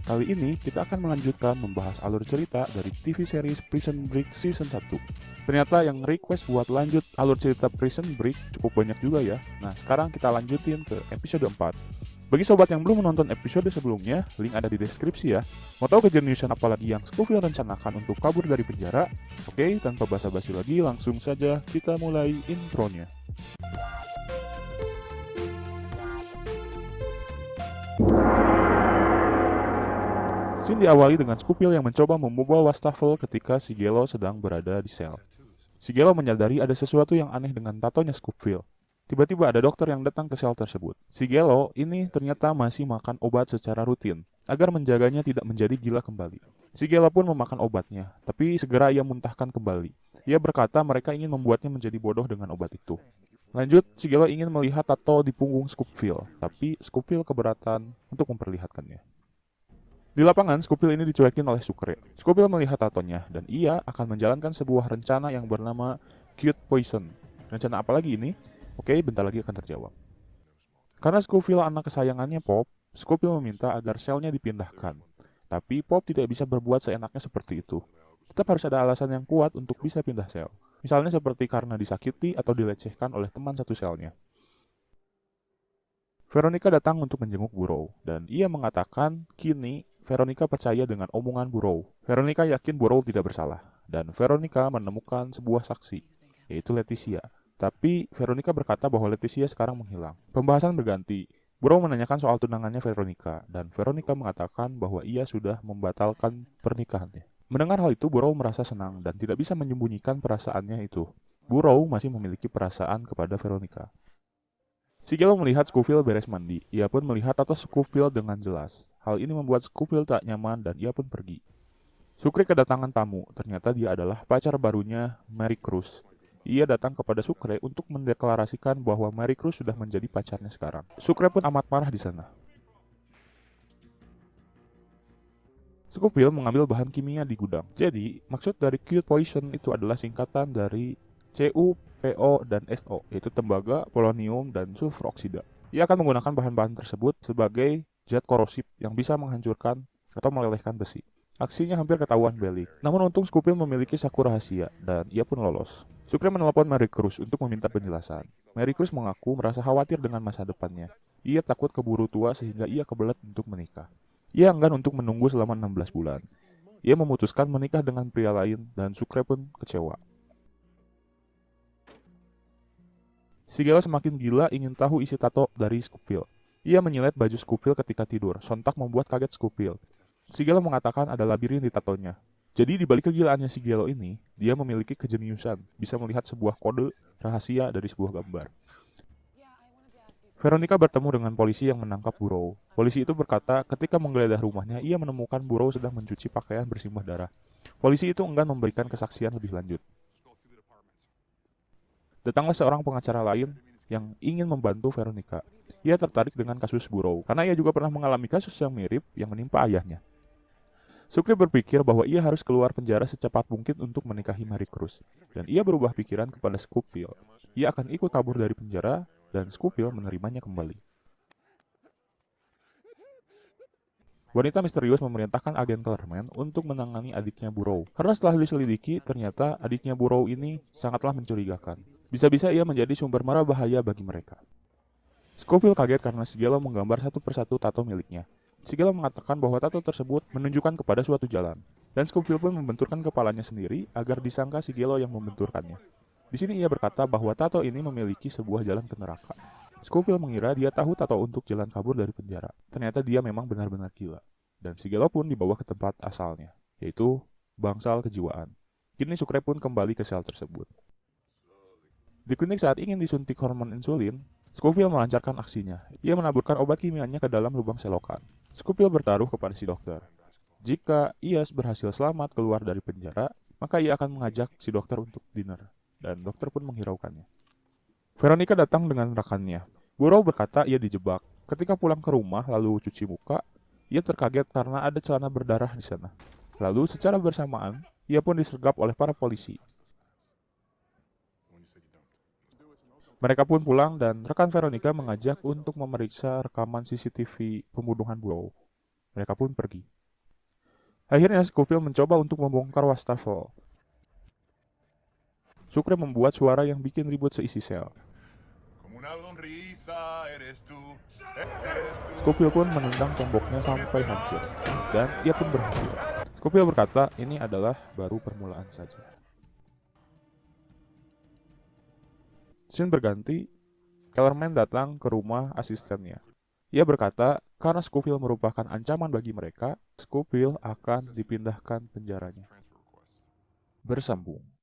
Kali ini kita akan melanjutkan membahas alur cerita dari TV series Prison Break Season 1. Ternyata yang request buat lanjut alur cerita Prison Break cukup banyak juga ya. Nah, sekarang kita lanjutin ke episode 4. Bagi sobat yang belum menonton episode sebelumnya, link ada di deskripsi ya. Mau tahu kejeniusan apalagi yang Scofield rencanakan untuk kabur dari penjara? Oke, tanpa basa-basi lagi, langsung saja kita mulai intronya. Scene diawali dengan Scofield yang mencoba membobol wastafel ketika Shigelo sedang berada di sel. Shigelo menyadari ada sesuatu yang aneh dengan tatonya Scofield. Tiba-tiba ada dokter yang datang ke sel tersebut. Shigelo ini ternyata masih makan obat secara rutin, agar menjaganya tidak menjadi gila kembali. Shigelo pun memakan obatnya, tapi segera ia muntahkan kembali. Ia berkata mereka ingin membuatnya menjadi bodoh dengan obat itu. Lanjut, Shigelo ingin melihat tato di punggung Scofield, tapi Scofield keberatan untuk memperlihatkannya. Di lapangan, Scofield ini dicuekin oleh Sucre. Scofield melihat tatonya, dan ia akan menjalankan sebuah rencana yang bernama Cute Poison. Rencana apa lagi ini? Oke, bentar lagi akan terjawab. Karena Scofield anak kesayangannya Pop, Scofield meminta agar selnya dipindahkan. Tapi Pop tidak bisa berbuat seenaknya seperti itu. Tetap harus ada alasan yang kuat untuk bisa pindah sel. Misalnya seperti karena disakiti atau dilecehkan oleh teman satu selnya. Veronica datang untuk menjenguk Burrow, dan ia mengatakan kini Veronica percaya dengan omongan Burrow. Veronica yakin Burrow tidak bersalah, dan Veronica menemukan sebuah saksi, yaitu Leticia. Tapi Veronica berkata bahwa Leticia sekarang menghilang. Pembahasan berganti. Burrow menanyakan soal tunangannya Veronica, dan Veronica mengatakan bahwa ia sudah membatalkan pernikahannya. Mendengar hal itu, Burrow merasa senang dan tidak bisa menyembunyikan perasaannya itu. Burrow masih memiliki perasaan kepada Veronica. Shigelo melihat Scofield beres mandi. Ia pun melihat tato Scofield dengan jelas. Hal ini membuat Scofield tak nyaman dan ia pun pergi. Sucre kedatangan tamu. Ternyata dia adalah pacar barunya Mary Cruz. Ia datang kepada Sucre untuk mendeklarasikan bahwa Mary Cruz sudah menjadi pacarnya sekarang. Sucre pun amat marah di sana. Scofield mengambil bahan kimia di gudang. Jadi, maksud dari Cute Poison itu adalah singkatan dari Cu, Po, dan So, yaitu tembaga, polonium, dan sulfur oksida. Ia akan menggunakan bahan-bahan tersebut sebagai zat korosif yang bisa menghancurkan atau melelehkan besi. Aksinya hampir ketahuan Bellic. Namun untung Scofield memiliki saku rahasia, dan ia pun lolos. Sucre menelpon Mary Cruz untuk meminta penjelasan. Mary Cruz mengaku merasa khawatir dengan masa depannya. Ia takut keburu tua sehingga ia kebelet untuk menikah. Ia enggan untuk menunggu selama 16 bulan. Ia memutuskan menikah dengan pria lain dan Sucre pun kecewa. Shigelo semakin gila ingin tahu isi tato dari Scofield. Ia menyilet baju Scofield ketika tidur, sontak membuat kaget Scofield. Shigelo mengatakan ada labirin di tatonya. Jadi di balik kegilaannya Shigelo ini, dia memiliki kejeniusan, bisa melihat sebuah kode rahasia dari sebuah gambar. Veronica bertemu dengan polisi yang menangkap Burrow. Polisi itu berkata ketika menggeledah rumahnya, ia menemukan Burrow sedang mencuci pakaian bersimbah darah. Polisi itu enggan memberikan kesaksian lebih lanjut. Datanglah seorang pengacara lain yang ingin membantu Veronica. Ia tertarik dengan kasus Burrow, karena ia juga pernah mengalami kasus yang mirip yang menimpa ayahnya. Sucre berpikir bahwa ia harus keluar penjara secepat mungkin untuk menikahi Mary Cruz, dan ia berubah pikiran kepada Scofield. Ia akan ikut kabur dari penjara, dan Scofield menerimanya kembali. Wanita misterius memerintahkan agen Clermont untuk menangani adiknya Burrow. Karena setelah diselidiki, ternyata adiknya Burrow ini sangatlah mencurigakan. Bisa-bisa ia menjadi sumber mara bahaya bagi mereka. Scofield kaget karena Shigelo menggambar satu persatu tato miliknya. Shigelo mengatakan bahwa tato tersebut menunjukkan kepada suatu jalan. Dan Scofield pun membenturkan kepalanya sendiri agar disangka Shigelo yang membenturkannya. Di sini ia berkata bahwa tato ini memiliki sebuah jalan ke neraka. Scofield mengira dia tahu tato untuk jalan kabur dari penjara. Ternyata dia memang benar-benar gila. Dan Shigelo pun dibawa ke tempat asalnya, yaitu bangsal kejiwaan. Kini Sucre pun kembali ke sel tersebut. Di klinik saat ingin disuntik hormon insulin, Scofield melancarkan aksinya. Ia menaburkan obat kimianya ke dalam lubang selokan. Scofield bertaruh kepada si dokter. Jika ia berhasil selamat keluar dari penjara, maka ia akan mengajak si dokter untuk dinner. Dan dokter pun menghiraukannya. Veronica datang dengan rekannya. Burrow berkata ia dijebak. Ketika pulang ke rumah lalu cuci muka, ia terkaget karena ada celana berdarah di sana. Lalu secara bersamaan, ia pun disergap oleh para polisi. Mereka pun pulang dan rekan Veronica mengajak untuk memeriksa rekaman CCTV pembunuhan Burrow. Mereka pun pergi. Akhirnya Scofield mencoba untuk membongkar wastafel. Sucre membuat suara yang bikin ribut seisi sel. Scofield pun menendang temboknya sampai hancur, dan ia pun berhasil. Scofield berkata, ini adalah baru permulaan saja. Scene berganti, Kellerman datang ke rumah asistennya. Ia berkata, karena Scofield merupakan ancaman bagi mereka, Scofield akan dipindahkan penjaranya. Bersambung.